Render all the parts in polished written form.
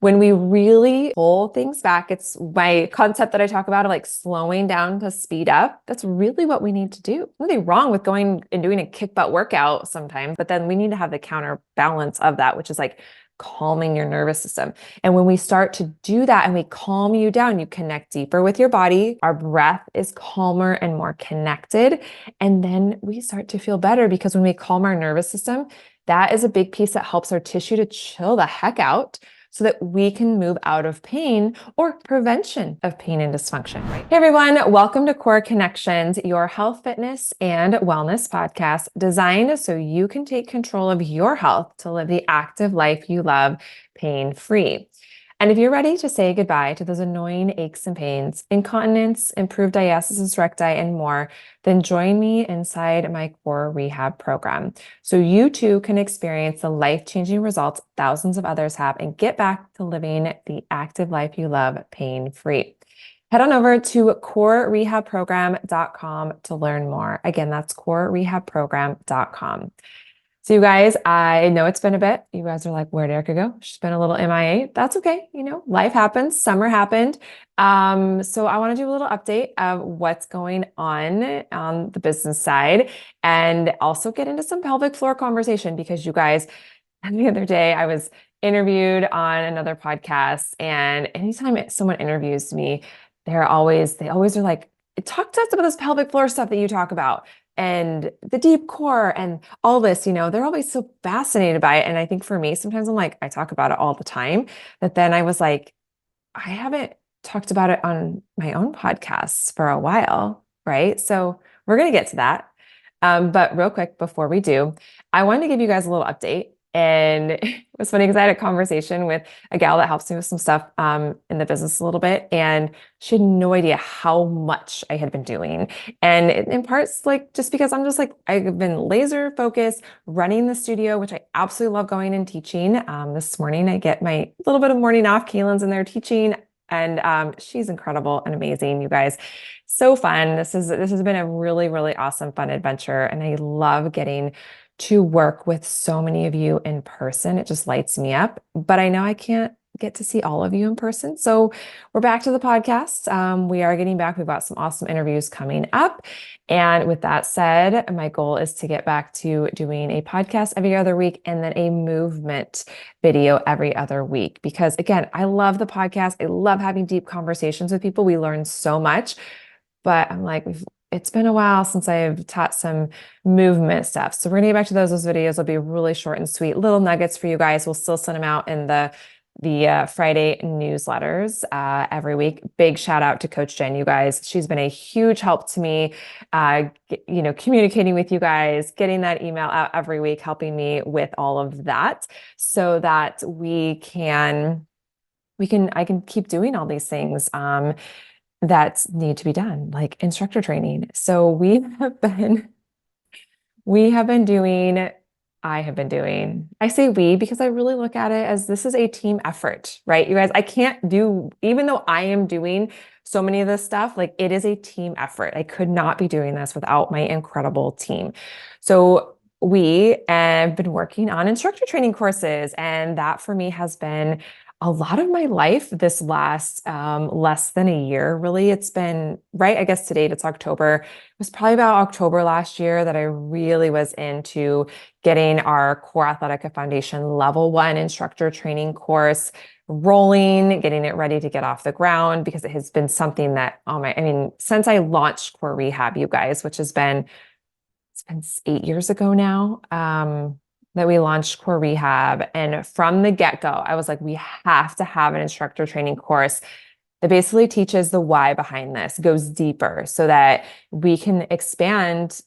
When we really pull things back, it's my concept that I talk about of like slowing down to speed up. That's really what we need to do. Nothing wrong with going and doing a kick butt workout sometimes, but then we need to have the counterbalance of that, which is like calming your nervous system. And when we start to do that and we calm you down, you connect deeper with your body. Our breath is calmer and more connected. And then we start to feel better because when we calm our nervous system, that is a big piece that helps our tissue to chill the heck out so that we can move out of pain or prevention of pain and dysfunction. Hey everyone, welcome to Core Connections, your health, fitness, and wellness podcast designed so you can take control of your health to live the active life you love pain-free. And if you're ready to say goodbye to those annoying aches and pains, incontinence, improved diastasis recti, and more, then join me inside my Core Rehab program so you too can experience the life-changing results thousands of others have and get back to living the active life you love pain-free. Head on over to corerehabprogram.com to learn more. Again, that's corerehabprogram.com. So you guys, I know it's been a bit. You guys are like, where'd Erica go? She's been a little MIA. That's okay. You know, life happens. Summer happened. So I want to do a little update of what's going on the business side and also get into some pelvic floor conversation because you guys, the other day I was interviewed on another podcast, and anytime someone interviews me, they always are like, talk to us about this pelvic floor stuff that you talk about and the deep core and all this, you know, they're always so fascinated by it. And I think for me, sometimes I'm like, I talk about it all the time, that then I was like, I haven't talked about it on my own podcasts for a while, right? So we're going to get to that. But real quick, before we do, I wanted to give you guys a little update. And it was funny because I had a conversation with a gal that helps me with some stuff in the business a little bit. And she had no idea how much I had been doing. And in parts, like, just because I'm just like, I've been laser focused running the studio, which I absolutely love going and teaching. This morning, I get my little bit of morning off. Kaylin's in there teaching. And she's incredible and amazing, you guys. So fun. This has been a really, really awesome, fun adventure. And I love getting to work with so many of you in person. It just lights me up. But I know I can't get to see all of you in person. So we're back to the podcast. We are getting back. We've got some awesome interviews coming up. And with that said, my goal is to get back to doing a podcast every other week and then a movement video every other week. Because again, I love the podcast. I love having deep conversations with people. We learn so much. But I'm like, it's been a while since I've taught some movement stuff. So we're going to get back to those. Those videos will be really short and sweet, little nuggets for you guys. We'll still send them out in the Friday newsletters every week. Big shout out to Coach Jen, you guys. She's been a huge help to me, communicating with you guys, getting that email out every week, helping me with all of that so that I can keep doing all these things. That need to be done, like instructor training. So I have been doing, I say we, because I really look at it as this is a team effort, right? You guys, I can't do, even though I am doing so many of this stuff, like it is a team effort. I could not be doing this without my incredible team. So we have been working on instructor training courses, and that for me has been a lot of my life this last less than a year, really. It's been, right, I guess to date, it's October. It was probably about October last year that I really was into getting our Core Athletica Foundation Level 1 instructor training course rolling, getting it ready to get off the ground, because it has been something that, since I launched Core Rehab, you guys, which it's been 8 years ago now, that we launched Core Rehab. And from the get-go, I was like, we have to have an instructor training course that basically teaches the why behind this, goes deeper so that we can expand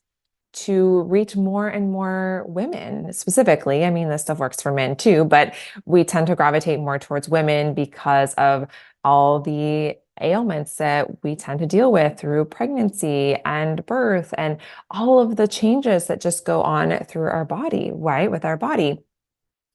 to reach more and more women specifically. I mean, this stuff works for men too, but we tend to gravitate more towards women because of all the ailments that we tend to deal with through pregnancy and birth and all of the changes that just go on through our body, right? With our body.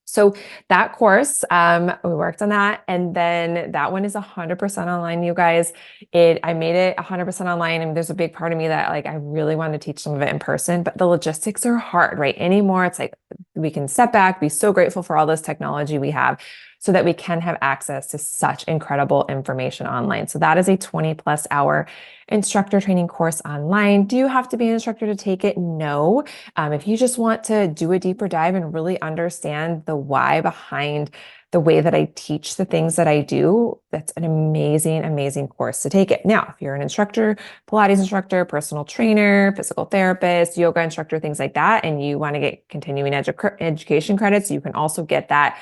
So that course, we worked on that. And then that one is 100% online, you guys. I made it 100% online. And there's a big part of me that like, I really want to teach some of it in person, but the logistics are hard, right? Anymore. It's like, we can step back, be so grateful for all this technology we have. so that we can have access to such incredible information online. So that is a 20+ hour instructor training course online. Do you have to be an instructor to take it? No. If you just want to do a deeper dive and really understand the why behind the way that I teach the things that I do, that's an amazing, amazing course to take it. Now, if you're an instructor, Pilates instructor, personal trainer, physical therapist, yoga instructor, things like that, and you want to get continuing education credits, you can also get that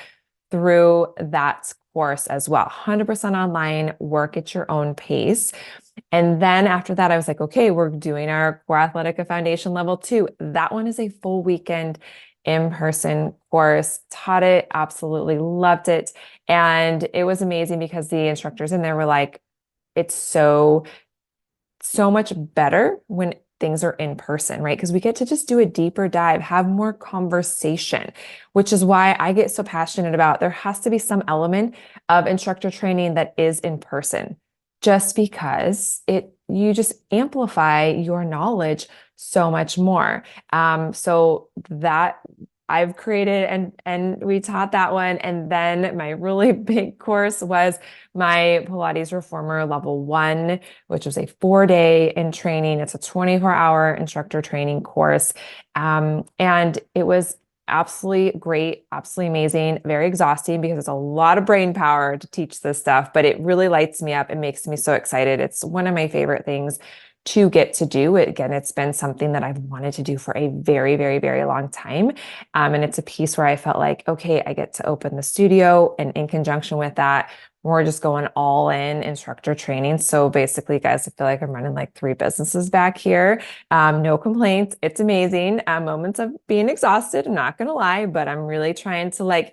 through that course as well. 100% online, work at your own pace. And then after that, I was like, okay, we're doing our Core Athletica Foundation Level 2. That one is a full weekend in-person course. Taught it, absolutely loved it. And it was amazing because the instructors in there were like, it's so much better when things are in person, right? Because we get to just do a deeper dive, have more conversation, which is why I get so passionate about there has to be some element of instructor training that is in person, just because you just amplify your knowledge so much more. So that I've created and we taught that one. And then my really big course was my Pilates Reformer Level 1, which was a 4-day in training. It's a 24-hour instructor training course. And it was absolutely great, absolutely amazing, very exhausting because it's a lot of brain power to teach this stuff, but it really lights me up. It makes me so excited. It's one of my favorite things to get to do. Again, it's been something that I've wanted to do for a very, very, very long time. And it's a piece where I felt like, okay, I get to open the studio, and in conjunction with that, we're just going all in instructor training. So basically, guys, I feel like I'm running like 3 businesses back here. No complaints. It's amazing. Moments of being exhausted, I'm not going to lie, but I'm really trying to live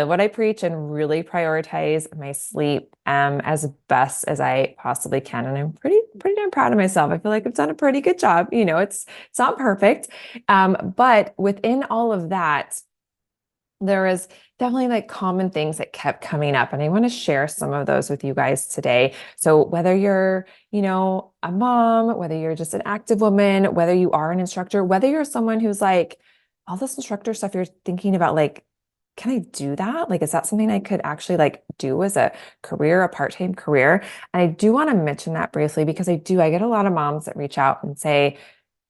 what I preach and really prioritize my sleep as best as I possibly can. And I'm pretty damn proud of myself. I feel like I've done a pretty good job. It's not perfect. But within all of that, there is definitely common things that kept coming up. And I want to share some of those with you guys today. So whether you're, a mom, whether you're just an active woman, whether you are an instructor, whether you're someone who's like, all this instructor stuff you're thinking about, can I do that? Is that something I could actually do as a career, a part-time career? And I do want to mention that briefly because I get a lot of moms that reach out and say,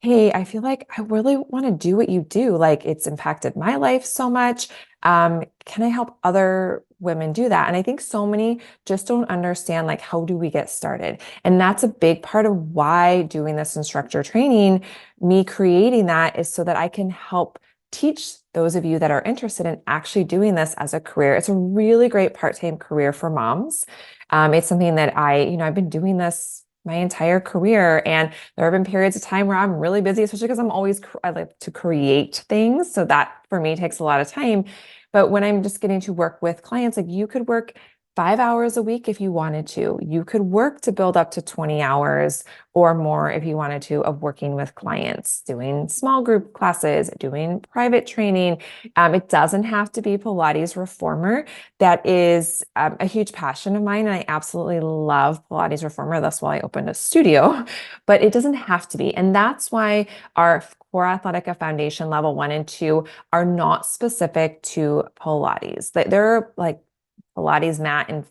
hey, I feel like I really want to do what you do. It's impacted my life so much. Can I help other women do that? And I think so many just don't understand, how do we get started? And that's a big part of why doing this instructor training, me creating that, is so that I can help teach those of you that are interested in actually doing this as a career. It's a really great part-time career for moms. It's something that I've been doing this my entire career. And there have been periods of time where I'm really busy, especially because I like to create things. So that for me takes a lot of time. But when I'm just getting to work with clients, you could work 5 hours a week if you wanted to. You could work to build up to 20 hours or more if you wanted to of working with clients, doing small group classes, doing private training. It doesn't have to be Pilates Reformer. That is a huge passion of mine. And I absolutely love Pilates Reformer. That's why I opened a studio, but it doesn't have to be. And that's why our Core Athletica Foundation Level 1 and 2 are not specific to Pilates. They're Pilates mat and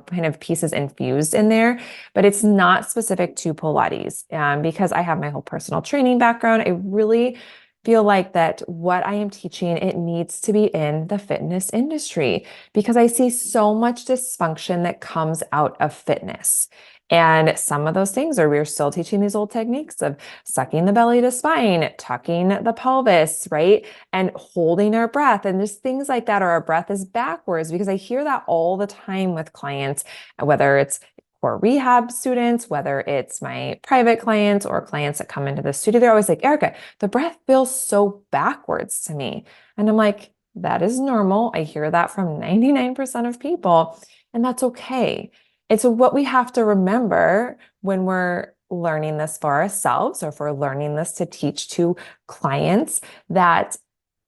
kind of pieces infused in there, but it's not specific to Pilates. Because I have my whole personal training background, I really feel like that what I am teaching, it needs to be in the fitness industry because I see so much dysfunction that comes out of fitness. And some of those things we're still teaching these old techniques of sucking the belly to spine, tucking the pelvis, right? And holding our breath and just things like that, or our breath is backwards, because I hear that all the time with clients, whether it's core rehab students, whether it's my private clients or clients that come into the studio, they're always like, Erica, the breath feels so backwards to me. And I'm like, that is normal. I hear that from 99% of people, and that's okay. It's what we have to remember when we're learning this for ourselves, or if we're learning this to teach to clients, that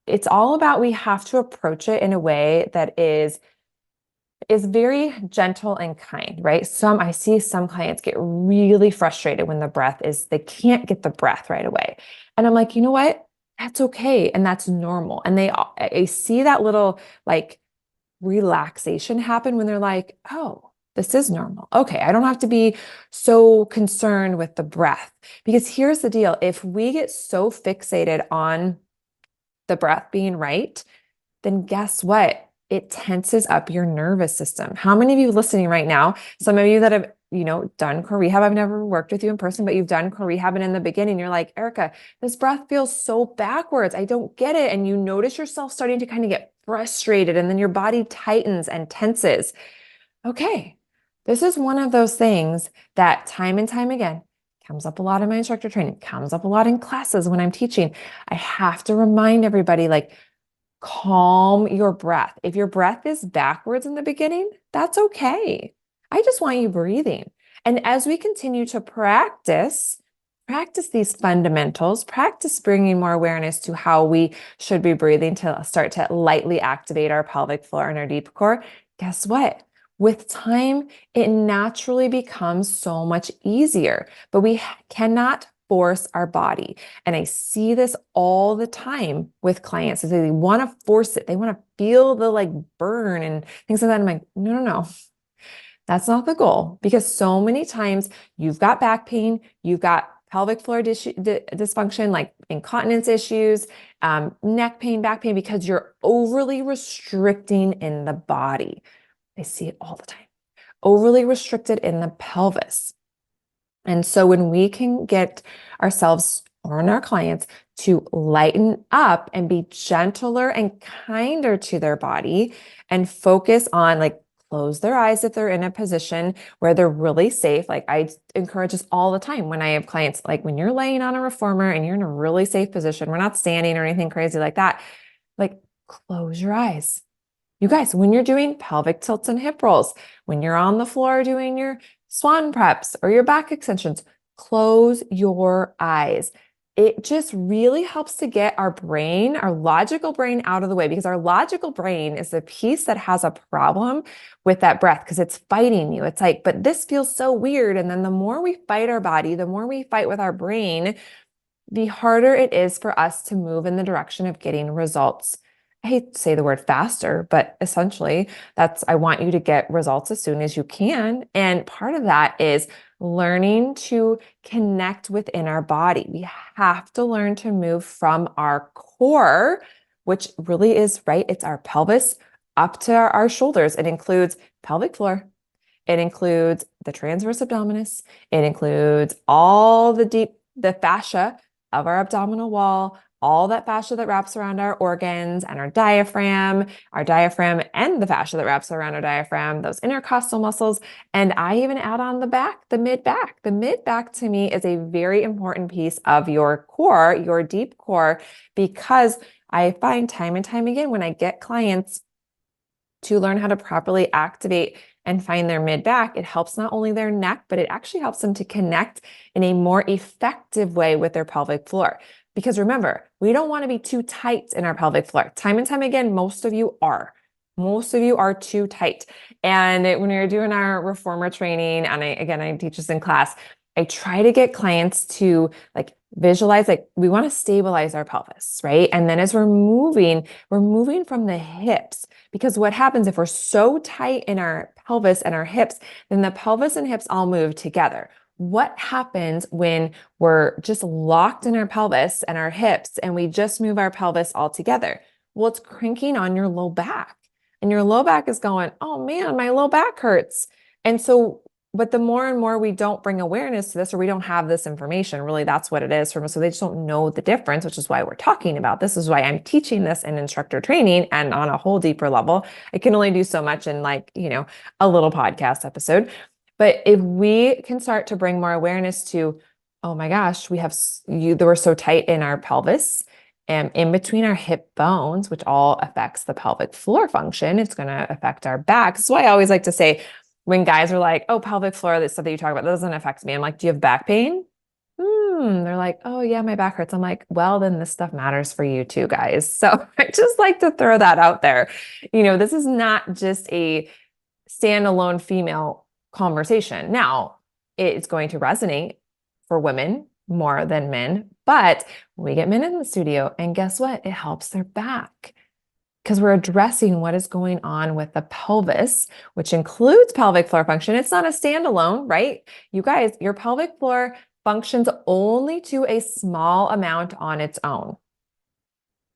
it's all about, we have to approach it in a way that is very gentle and kind, right? I see some clients get really frustrated when they can't get the breath right away. And I'm like, you know what? That's okay. And that's normal. And I see that little relaxation happen when they're like, oh, this is normal. Okay, I don't have to be so concerned with the breath. Because here's the deal. If we get so fixated on the breath being right, then guess what? It tenses up your nervous system. How many of you listening right now, some of you that have, done core rehab, I've never worked with you in person, but you've done core rehab, and in the beginning, you're like, Erica, this breath feels so backwards. I don't get it. And you notice yourself starting to kind of get frustrated, and then your body tightens and tenses. Okay, this is one of those things that time and time again comes up a lot in my instructor training, comes up a lot in classes when I'm teaching. I have to remind everybody, like, calm your breath. If your breath is backwards in the beginning, that's okay. I just want you breathing. And as we continue to practice these fundamentals, practice bringing more awareness to how we should be breathing to start to lightly activate our pelvic floor and our deep core. Guess what? With time, it naturally becomes so much easier, but we cannot force our body. And I see this all the time with clients. So they want to force it. They want to feel the burn and things like that. I'm like, no. That's not the goal, because so many times you've got back pain, you've got pelvic floor dysfunction, like incontinence issues, neck pain, back pain, because you're overly restricting in the body. I see it all the time. Overly restricted in the pelvis. And so when we can get ourselves or our clients to lighten up and be gentler and kinder to their body and focus on, close their eyes if they're in a position where they're really safe. Like, I encourage this all the time when I have clients, like, when you're laying on a reformer and you're in a really safe position, we're not standing or anything crazy like that. Close your eyes. You guys, when you're doing pelvic tilts and hip rolls, when you're on the floor doing your swan preps or your back extensions, close your eyes. It just really helps to get our brain, our logical brain, out of the way, because our logical brain is the piece that has a problem with that breath because it's fighting you. It's like, but this feels so weird. And then the more we fight our body, the more we fight with our brain, the harder it is for us to move in the direction of getting results. I hate to say the word faster, but essentially I want you to get results as soon as you can. And part of that is learning to connect within our body. We have to learn to move from our core, which really is, right? It's our pelvis up to our shoulders. It includes pelvic floor. It includes the transverse abdominis. It includes all the fascia of our abdominal wall, all that fascia that wraps around our organs and our diaphragm and the fascia that wraps around our diaphragm, those intercostal muscles. And I even add on the back, the mid-back. The mid-back to me is a very important piece of your core, your deep core, because I find time and time again when I get clients to learn how to properly activate and find their mid-back, it helps not only their neck, but it actually helps them to connect in a more effective way with their pelvic floor. Because remember, we don't want to be too tight in our pelvic floor. Time and time again, most of you are. Most of you are too tight. And when we're doing our reformer training, and I teach this in class, I try to get clients to visualize, we want to stabilize our pelvis, right? And then as we're moving from the hips, because what happens if we're so tight in our pelvis and our hips, then the pelvis and hips all move together. What happens when we're just locked in our pelvis and our hips and we just move our pelvis all together? Well, it's cranking on your low back, and your low back is going, oh man, my low back hurts. And so, but the more and more we don't bring awareness to this, or we don't have this information, really that's what it is for them. So they just don't know the difference, which is why we're talking about this. Is why I'm teaching this in instructor training and on a whole deeper level. I can only do so much in a little podcast episode. But if we can start to bring more awareness to, oh my gosh, we're so tight in our pelvis and in between our hip bones, which all affects the pelvic floor function, it's going to affect our back. That's why I always like to say, when guys are like, oh, pelvic floor, this stuff that you talk about, that doesn't affect me. I'm like, do you have back pain? They're like, oh yeah, my back hurts. I'm like, well, then this stuff matters for you too, guys. So I just like to throw that out there. This is not just a standalone female conversation. Now, it's going to resonate for women more than men, but we get men in the studio, and guess what? It helps their back. because we're addressing what is going on with the pelvis, which includes pelvic floor function. It's not a standalone, right? You guys, your pelvic floor functions only to a small amount on its own,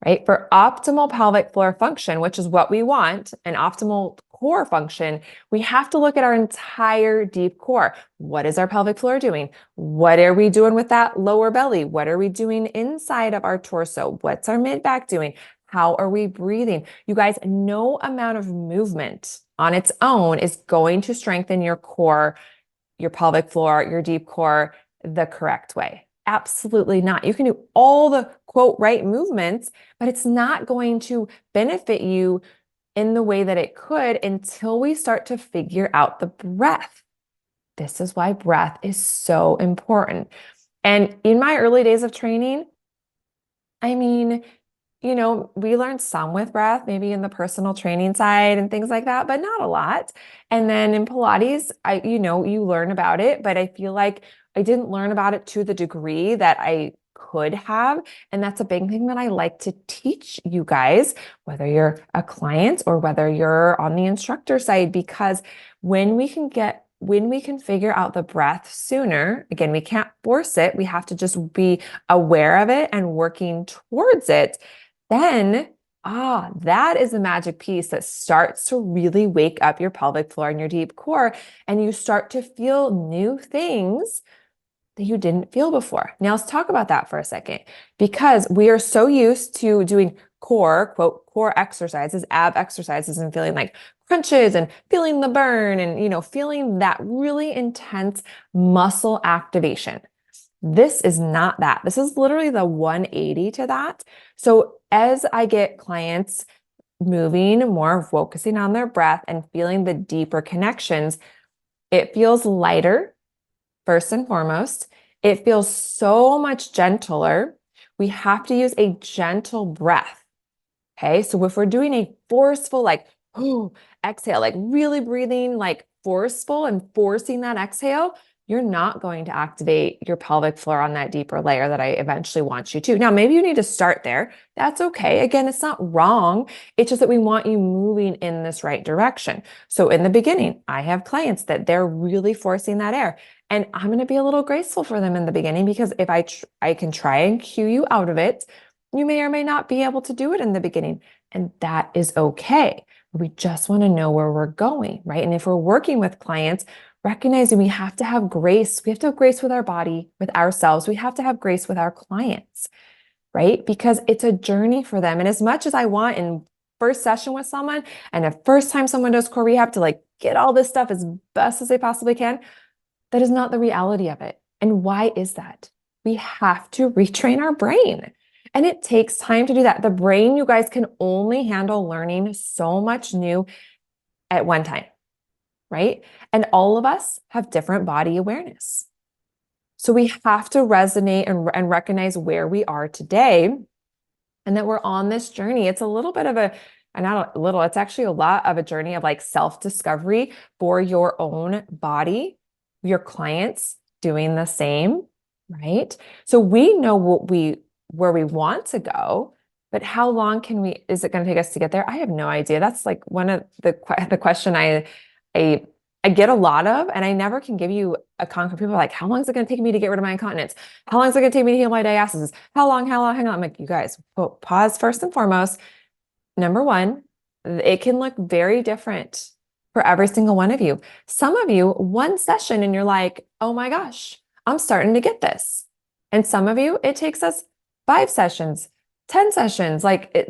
right? For optimal pelvic floor function, which is what we want, an optimal core function, we have to look at our entire deep core. What is our pelvic floor doing? What are we doing with that lower belly? What are we doing inside of our torso? What's our mid back doing? How are we breathing? You guys, no amount of movement on its own is going to strengthen your core, your pelvic floor, your deep core the correct way. Absolutely not. You can do all the quote right movements, but it's not going to benefit you in the way that it could until we start to figure out the breath. This is why breath is so important. And in my early days of training, I mean, we learned some with breath, maybe in the personal training side and things like that, but not a lot. And then in Pilates, you learn about it, but I feel like I didn't learn about it to the degree that I could have. And that's a big thing that I like to teach you guys, whether you're a client or whether you're on the instructor side, because when we can figure out the breath sooner, again, we can't force it. We have to just be aware of it and working towards it. Then, that is the magic piece that starts to really wake up your pelvic floor and your deep core, and you start to feel new things that you didn't feel before. Now, let's talk about that for a second, because we are so used to doing core, quote, core exercises, ab exercises, and feeling like crunches and feeling the burn and, feeling that really intense muscle activation. This is not that. This is literally the 180 to that. So as I get clients moving more, focusing on their breath and feeling the deeper connections, it feels lighter, first and foremost. It feels so much gentler. We have to use a gentle breath. Okay. So if we're doing a forceful, exhale, really breathing, forceful and forcing that exhale, you're not going to activate your pelvic floor on that deeper layer that I eventually want you to. Now, maybe you need to start there. That's okay. Again, it's not wrong. It's just that we want you moving in this right direction. So in the beginning, I have clients that they're really forcing that air. And I'm going to be a little graceful for them in the beginning, because if I can try and cue you out of it, you may or may not be able to do it in the beginning. And that is okay. We just want to know where we're going, right? And if we're working with clients, recognizing we have to have grace. We have to have grace with our body, with ourselves. We have to have grace with our clients, right? Because it's a journey for them. And as much as I want in first session with someone and the first time someone does core rehab to get all this stuff as best as they possibly can, that is not the reality of it. And why is that? We have to retrain our brain. And it takes time to do that. The brain, you guys, can only handle learning so much new at one time, right? And all of us have different body awareness. So we have to resonate and recognize where we are today, and that we're on this journey. It's a little bit of it's actually a lot of a journey of self-discovery for your own body, your clients doing the same, right? So we know where we want to go, but how long is it going to take us to get there? I have no idea. That's one of the question I get a lot of, and I never can give you a concrete. People are like, how long is it going to take me to get rid of my incontinence? How long is it going to take me to heal my diastasis? How long? Hang on. I'm like, you guys, pause first and foremost. Number one, it can look very different for every single one of you. Some of you, one session and you're like, oh my gosh, I'm starting to get this. And some of you, it takes us 5 sessions, 10 sessions.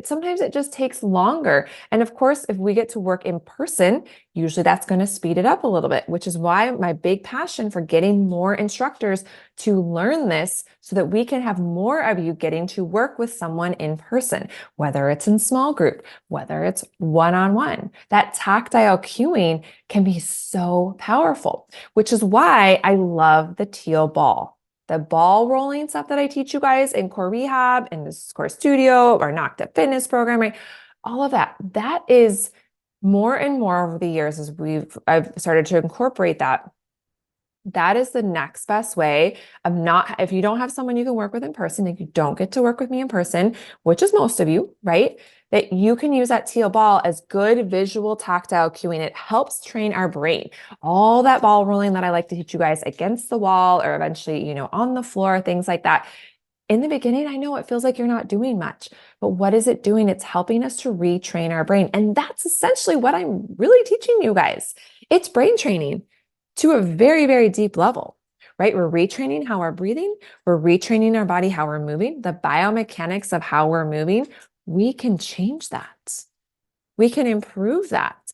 Sometimes it just takes longer. And of course, if we get to work in person, usually that's going to speed it up a little bit, which is why my big passion for getting more instructors to learn this, so that we can have more of you getting to work with someone in person, whether it's in small group, whether it's one-on-one. That tactile cueing can be so powerful, which is why I love the teal ball. The ball rolling stuff that I teach you guys in core rehab, in this core studio, or Knocked Up Fitness program, right? All of that. That is more and more over the years as I've started to incorporate that. That is the next best way of not, if you don't have someone you can work with in person, if you don't get to work with me in person, which is most of you, right? that you can use that teal ball as good visual tactile cueing. It helps train our brain. All that ball rolling that I like to teach you guys against the wall or eventually, on the floor, things like that. In the beginning, I know it feels like you're not doing much, but what is it doing? It's helping us to retrain our brain. And that's essentially what I'm really teaching you guys. It's brain training to a very, very deep level, right? We're retraining how we're breathing. We're retraining our body, how we're moving, the biomechanics of how we're moving. We can change that. We can improve that.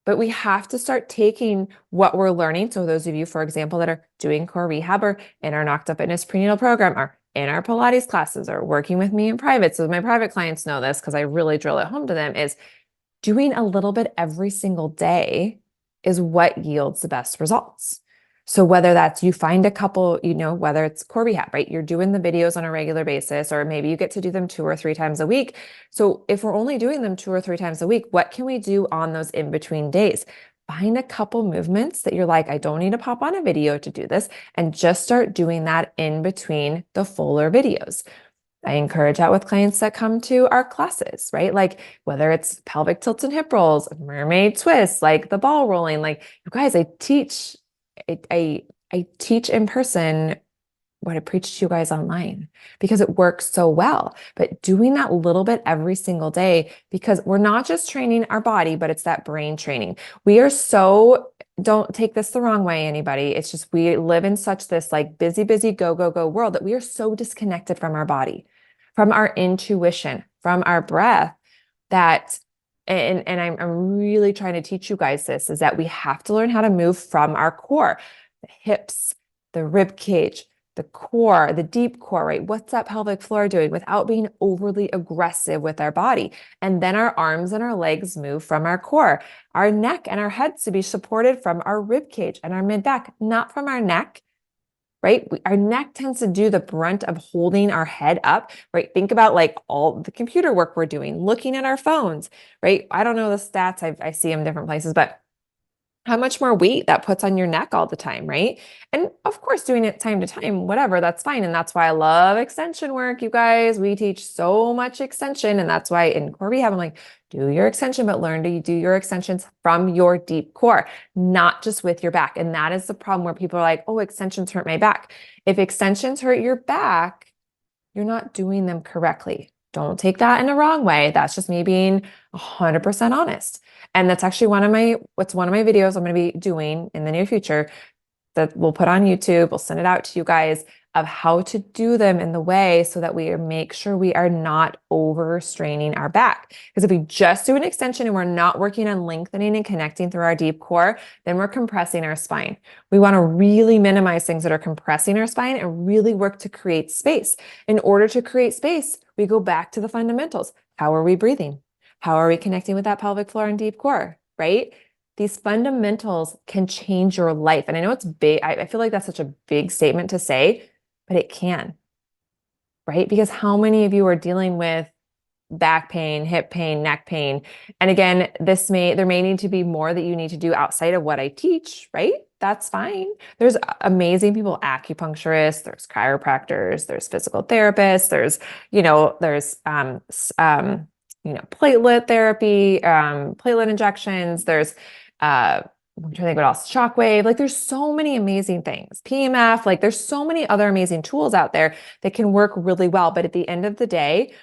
But we have to start taking what we're learning. So those of you, for example, that are doing core rehab or in our Knocked Up Fitness prenatal program or in our Pilates classes or working with me in private. So my private clients know this because I really drill it home to them is doing a little bit every single day is what yields the best results. So whether that's you find a couple, whether it's core rehab, right? You're doing the videos on a regular basis, or maybe you get to do them 2 or 3 times a week. So if we're only doing them 2 or 3 times a week, what can we do on those in-between days? Find a couple movements that you're like, I don't need to pop on a video to do this, and just start doing that in between the fuller videos. I encourage that with clients that come to our classes, right? Like whether it's pelvic tilts and hip rolls, mermaid twists, like the ball rolling, like you guys, I teach in person what I preach to you guys online because it works so well. But doing that little bit every single day, because we're not just training our body, but it's that brain training. Don't take this the wrong way, anybody. It's just we live in such this like busy, go, go, go world that we are so disconnected from our body, from our intuition, from our breath that and I'm really trying to teach you guys this, is that we have to learn how to move from our core, the hips, the rib cage, the core, the deep core, right? What's that pelvic floor doing without being overly aggressive with our body? And then our arms and our legs move from our core, our neck and our heads to be supported from our rib cage and our mid back, not from our neck. Right? Our neck tends to do the brunt of holding our head up, right? Think about like all the computer work we're doing, looking at our phones, right? I don't know the stats. I see them different places, but how much more weight that puts on your neck all the time, right? And of course, doing it time to time, whatever, that's fine. And that's why I love extension work, you guys. We teach so much extension. And that's why in core rehab, I'm like, do your extension, but learn to do your extensions from your deep core, not just with your back. And that is the problem where people are like, oh, extensions hurt my back. If extensions hurt your back, you're not doing them correctly. Don't take that in a wrong way. That's just me being 100% honest. And that's actually one of my videos I'm going to be doing in the near future that we'll put on YouTube. We'll send it out to you guys of how to do them in the way so that we make sure we are not overstraining our back. Because if we just do an extension and we're not working on lengthening and connecting through our deep core, then we're compressing our spine. We want to really minimize things that are compressing our spine and really work to create space. In order to create space, we go back to the fundamentals. How are we breathing? How are we connecting with that pelvic floor and deep core, right? These fundamentals can change your life. And I know it's big. I feel like that's such a big statement to say, but it can, right? Because how many of you are dealing with back pain, hip pain, neck pain? And again, there may need to be more that you need to do outside of what I teach, right? That's fine. There's amazing people, acupuncturists, there's chiropractors, there's physical therapists, there's platelet therapy, platelet injections, there's I'm trying to think what else, shockwave, like there's so many amazing things, PMF, like there's so many other amazing tools out there that can work really well. But at the end of the day,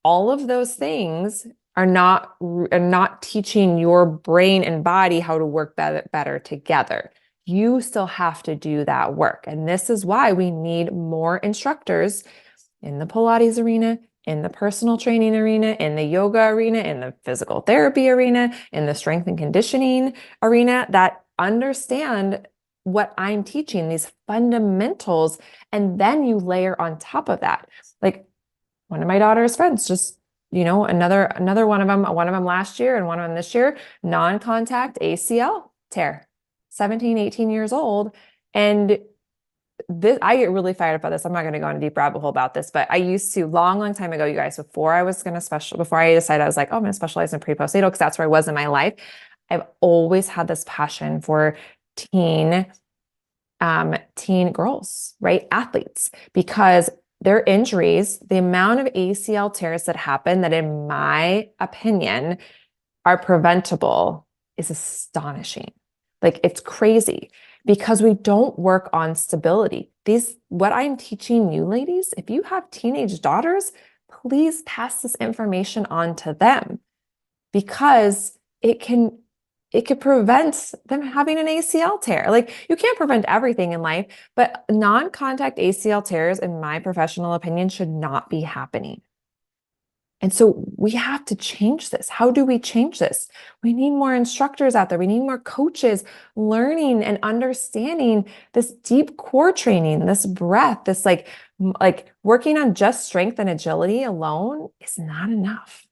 all of those things are not teaching your brain and body how to work better together. You still have to do that work. And this is why we need more instructors in the Pilates arena, in the personal training arena, in the yoga arena, in the physical therapy arena, in the strength and conditioning arena that understand what I'm teaching, these fundamentals, and then you layer on top of that. Like one of my daughter's friends, just, another one of them last year and one of them this year, non-contact ACL tear, 17, 18 years old. And I get really fired up about this. I'm not going to go on a deep rabbit hole about this, but I used to long time ago, you guys, before I decided I was like, oh, I'm going to specialize in pre-postnatal because that's where I was in my life. I've always had this passion for teen girls, right? Athletes, because their injuries, the amount of ACL tears that happen that, in my opinion, are preventable is astonishing. Like, it's crazy because we don't work on stability. What I'm teaching you ladies, if you have teenage daughters, please pass this information on to them, because it could prevent them having an ACL tear. Like, you can't prevent everything in life, but non-contact ACL tears, in my professional opinion, should not be happening. And so we have to change this. How do we change this? We need more instructors out there. We need more coaches learning and understanding this deep core training, this breath, this like working on just strength and agility alone is not enough.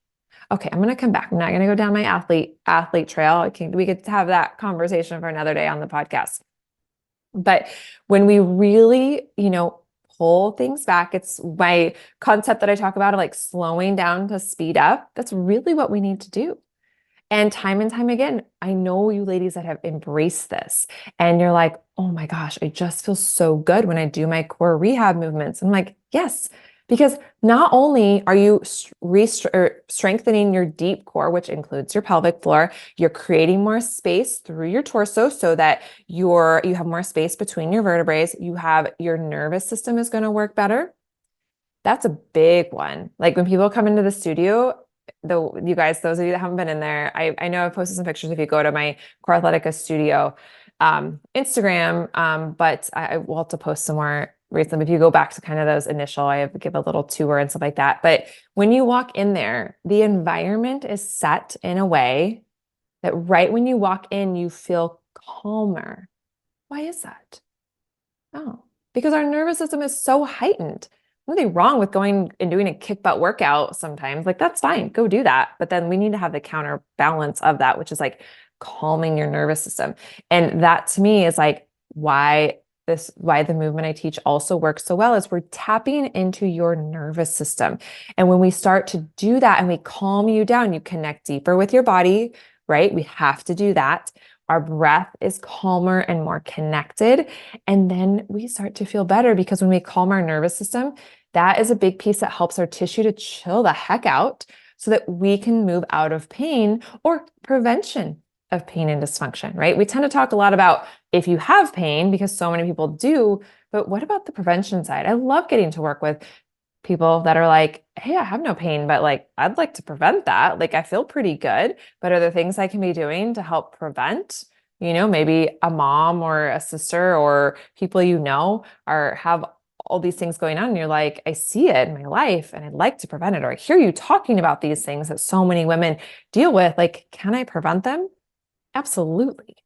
Okay, I'm going to come back. I'm not going to go down my athlete trail. We could have that conversation for another day on the podcast. But when we really, pull things back, it's my concept that I talk about of like slowing down to speed up. That's really what we need to do. And time again, I know you ladies that have embraced this and you're like, oh my gosh, I just feel so good when I do my core rehab movements. I'm like, yes, because not only are you strengthening your deep core, which includes your pelvic floor, you're creating more space through your torso so that you have more space between your vertebrae. Your nervous system is going to work better. That's a big one. Like, when people come into the studio, you guys, those of you that haven't been in there, I know I've posted some pictures if you go to my Core Athletica studio Instagram, but I will have to post some more recently. If you go back to kind of those initial, I give a little tour and stuff like that. But when you walk in there, the environment is set in a way that right when you walk in, you feel calmer. Why is that? Oh, because our nervous system is so heightened. Nothing wrong with going and doing a kick butt workout sometimes. Like, that's fine. Go do that. But then we need to have the counterbalance of that, which is like calming your nervous system. And that to me is like why the movement I teach also works so well, is we're tapping into your nervous system. And when we start to do that and we calm you down, you connect deeper with your body, right? We have to do that. Our breath is calmer and more connected. And then we start to feel better, because when we calm our nervous system, that is a big piece that helps our tissue to chill the heck out so that we can move out of pain, or prevention of pain and dysfunction, right? We tend to talk a lot about if you have pain, because so many people do, but what about the prevention side? I love getting to work with people that are like, hey, I have no pain, but like, I'd like to prevent that. Like, I feel pretty good, but are there things I can be doing to help prevent? Maybe a mom or a sister or people have all these things going on, and you're like, I see it in my life and I'd like to prevent it. Or I hear you talking about these things that so many women deal with. Like, can I prevent them? Absolutely.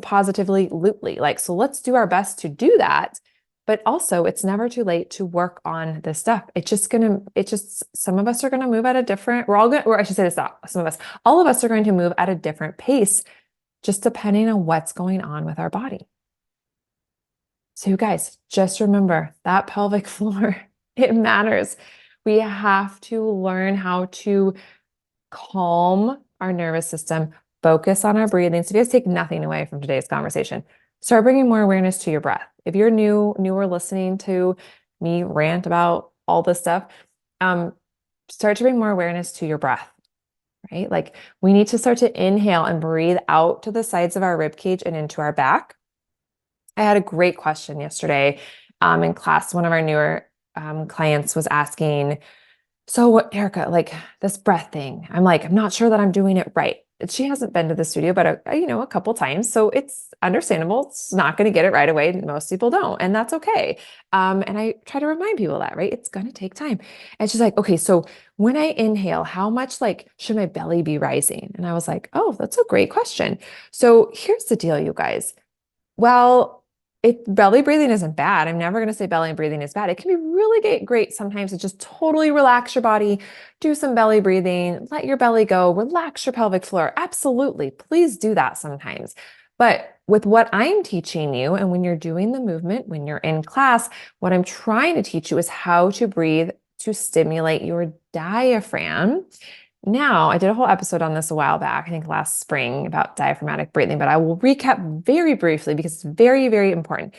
Positively, lootly. Like, so let's do our best to do that. But also, it's never too late to work on this stuff. Some of us are going to move at a different, or I should say this, not some of us, all of us are going to move at a different pace, just depending on what's going on with our body. So you guys, just remember that pelvic floor, it matters. We have to learn how to calm our nervous system, focus on our breathing. So if you guys take nothing away from today's conversation, start bringing more awareness to your breath. If you're newer listening to me rant about all this stuff, start to bring more awareness to your breath, right? Like, we need to start to inhale and breathe out to the sides of our rib cage and into our back. I had a great question yesterday in class. One of our newer clients was asking, so what, Erica, like this breath thing, I'm not sure that I'm doing it right. She hasn't been to the studio, but a couple times. So it's understandable. It's not going to get it right away. Most people don't, and that's okay. And I try to remind people that, right? It's going to take time. And she's like, okay, so when I inhale, how much should my belly be rising? And I was like, oh, that's a great question. So here's the deal, you guys. Well, belly breathing isn't bad. I'm never going to say belly breathing is bad. It can be really great sometimes to just totally relax your body, do some belly breathing, let your belly go, relax your pelvic floor. Absolutely. Please do that sometimes. But with what I'm teaching you, and when you're doing the movement, when you're in class, what I'm trying to teach you is how to breathe to stimulate your diaphragm. Now, I did a whole episode on this a while back, I think last spring, about diaphragmatic breathing, but I will recap very briefly because it's very, very important.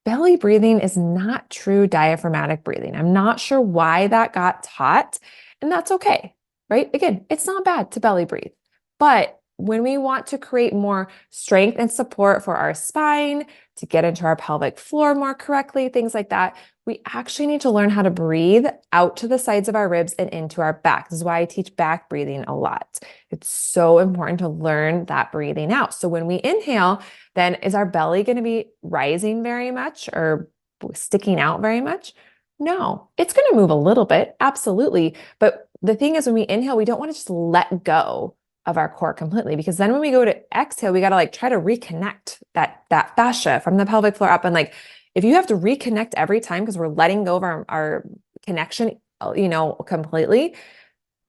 belly breathing is not true diaphragmatic breathing. I'm not sure why that got taught, and that's okay, right? Again, it's not bad to belly breathe, but when we want to create more strength and support for our spine, to get into our pelvic floor more correctly, things like that, we actually need to learn how to breathe out to the sides of our ribs and into our back. This is why I teach back breathing a lot. It's so important to learn that breathing out. So when we inhale, then is our belly going to be rising very much or sticking out very much? No, it's going to move a little bit, absolutely. But the thing is, when we inhale, we don't want to just let go of our core completely, because then when we go to exhale, we got to like try to reconnect that fascia from the pelvic floor up. And like, if you have to reconnect every time because we're letting go of our connection, completely,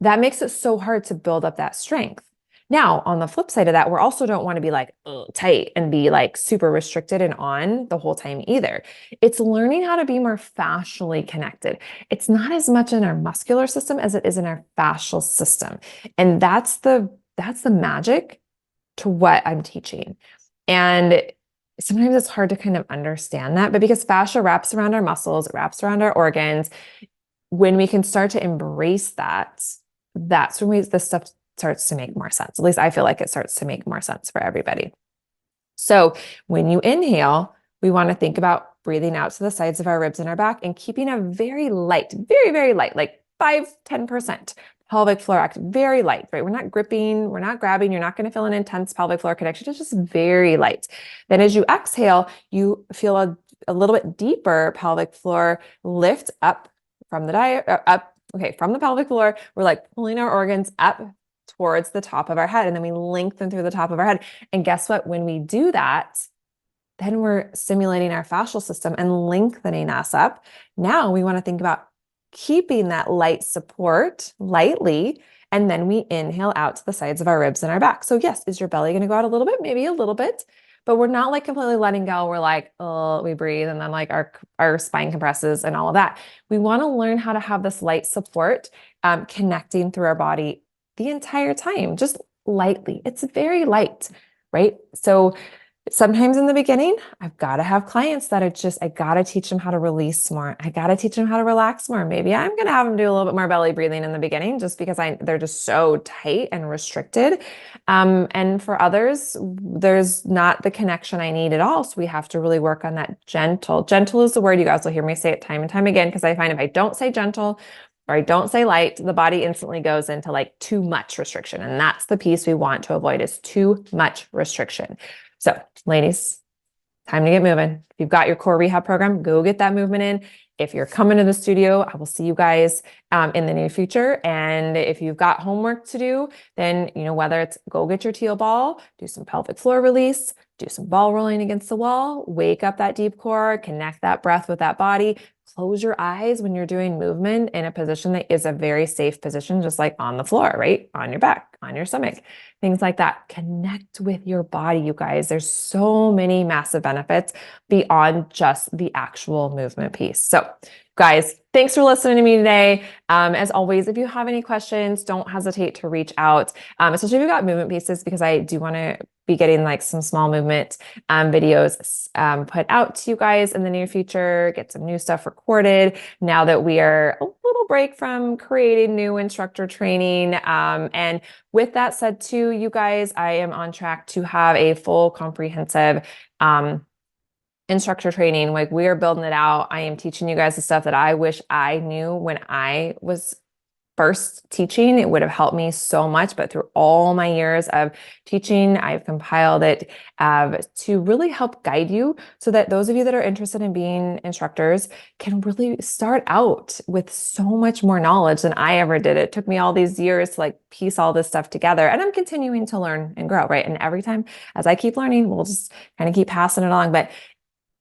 that makes it so hard to build up that strength. Now, on the flip side of that, we also don't want to be like tight and be like super restricted and on the whole time either. It's learning how to be more fascially connected. It's not as much in our muscular system as it is in our fascial system. And that's the magic to what I'm teaching. And sometimes it's hard to kind of understand that, but because fascia wraps around our muscles, it wraps around our organs, when we can start to embrace that, that's when this stuff starts to make more sense. At least I feel like it starts to make more sense for everybody. So when you inhale, we want to think about breathing out to the sides of our ribs and our back and keeping a very light, very, very light, like 5-10% pelvic floor act, very light, right? We're not gripping, we're not grabbing, you're not going to feel an intense pelvic floor connection. It's just very light. Then as you exhale, you feel a little bit deeper pelvic floor lift up from the from the pelvic floor. We're like pulling our organs up towards the top of our head, and then we lengthen through the top of our head. And guess what? When we do that, then we're stimulating our fascial system and lengthening us up. Now we want to think about keeping that light support lightly, and then we inhale out to the sides of our ribs and our back. So yes, is your belly going to go out a little bit? Maybe a little bit, but we're not like completely letting go. We're like, oh, we breathe, and then like our spine compresses and all of that. We want to learn how to have this light support connecting through our body the entire time, just lightly. It's very light, right? So sometimes in the beginning, I've got to have clients that I got to teach them how to release more. I got to teach them how to relax more. Maybe I'm going to have them do a little bit more belly breathing in the beginning, just because they're just so tight and restricted. And for others, there's not the connection I need at all. So we have to really work on that gentle. Gentle is the word. You guys will hear me say it time and time again, because I find if I don't say gentle, or I don't say light, the body instantly goes into like too much restriction. And that's the piece we want to avoid, is too much restriction. So ladies, time to get moving. If you've got your core rehab program, go get that movement in. If you're coming to the studio, I will see you guys in the near future. And if you've got homework to do, then, whether it's go get your teal ball, do some pelvic floor release, do some ball rolling against the wall, wake up that deep core, connect that breath with that body, close your eyes when you're doing movement in a position that is a very safe position, just like on the floor, right? On your back, on your stomach, things like that. Connect with your body, you guys. There's so many massive benefits beyond just the actual movement piece. So guys, thanks for listening to me today. As always, if you have any questions, don't hesitate to reach out, especially if you've got movement pieces, because I do want to be getting like some small movement videos put out to you guys in the near future, get some new stuff recorded now that we are a little break from creating new instructor training. And with that said too, you guys, I am on track to have a full comprehensive instructor training. Like, we are building it out. I am teaching you guys the stuff that I wish I knew when I was first teaching. It would have helped me so much, but through all my years of teaching, I've compiled it to really help guide you, so that those of you that are interested in being instructors can really start out with so much more knowledge than I ever did. It took me all these years to like piece all this stuff together, and I'm continuing to learn and grow, right? And every time as I keep learning, we'll just kind of keep passing it along. But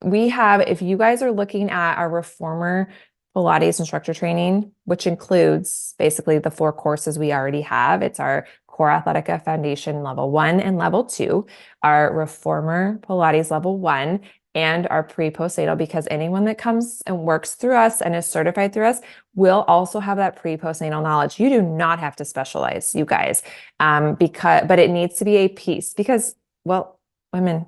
we have, if you guys are looking at our reformer Pilates instructor training, which includes basically the 4 courses we already have. It's our Core Athletica Foundation Level 1 and Level 2, our Reformer Pilates Level 1, and our pre-postnatal, because anyone that comes and works through us and is certified through us will also have that pre-postnatal knowledge. You do not have to specialize, you guys, but it needs to be a piece, because, well, women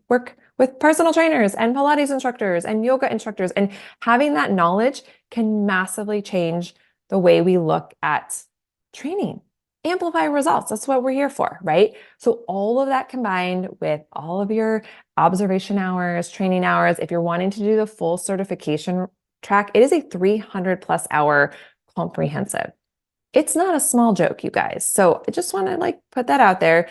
work with personal trainers and Pilates instructors and yoga instructors. And having that knowledge can massively change the way we look at training, amplify results. That's what we're here for, right? So all of that combined with all of your observation hours, training hours, if you're wanting to do the full certification track, it is a 300+ hour comprehensive. It's not a small joke, you guys. So I just want to put that out there.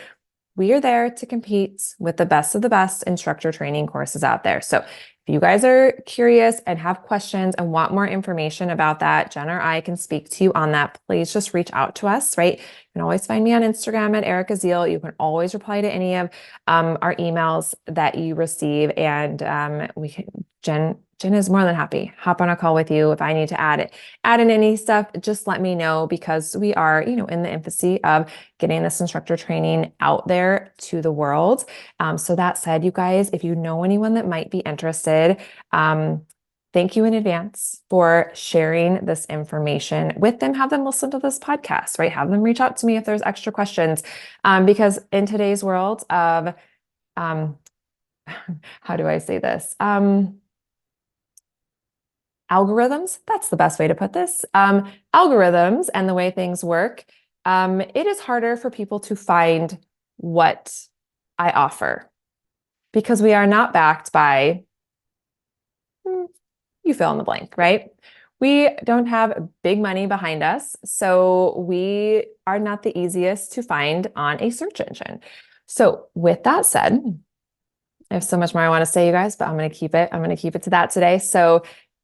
We are there to compete with the best of the best instructor training courses out there. So if you guys are curious and have questions and want more information about that, Jen or I can speak to you on that. Please just reach out to us, right? You can always find me on Instagram at Erica Zeal. You can always reply to any of our emails that you receive. And Jen is more than happy. Hop on a call with you if I need to add in any stuff. Just let me know, because we are, in the infancy of getting this instructor training out there to the world. So that said, you guys, if you know anyone that might be interested, thank you in advance for sharing this information with them. Have them listen to this podcast, right? Have them reach out to me if there's extra questions, because in today's world of, how do I say this? Algorithms, that's the best way to put this. Algorithms and the way things work, it is harder for people to find what I offer, because we are not backed by, you fill in the blank, right? We don't have big money behind us, so we are not the easiest to find on a search engine. So with that said, I have so much more I want to say, you guys, but I'm going to keep it to that today. So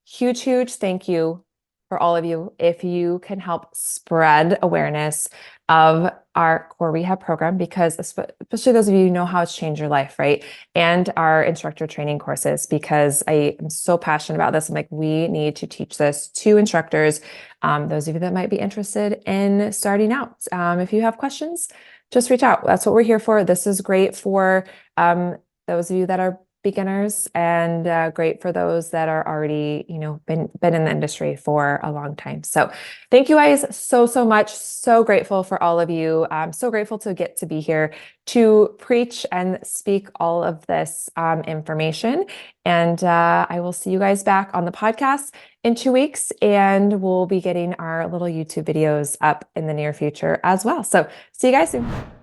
huge thank you for all of you. If you can help spread awareness of our core rehab program, because especially those of you who know how it's changed your life, right? And our instructor training courses, because I am so passionate about this. I'm like, we need to teach this to instructors. Those of you that might be interested in starting out. If you have questions, just reach out. That's what we're here for. This is great for those of you that are beginners, and great for those that are already, been in the industry for a long time. So thank you guys so much. So grateful for all of you. I'm so grateful to get to be here to preach and speak all of this information. And I will see you guys back on the podcast in 2 weeks, and we'll be getting our little YouTube videos up in the near future as well. So see you guys soon.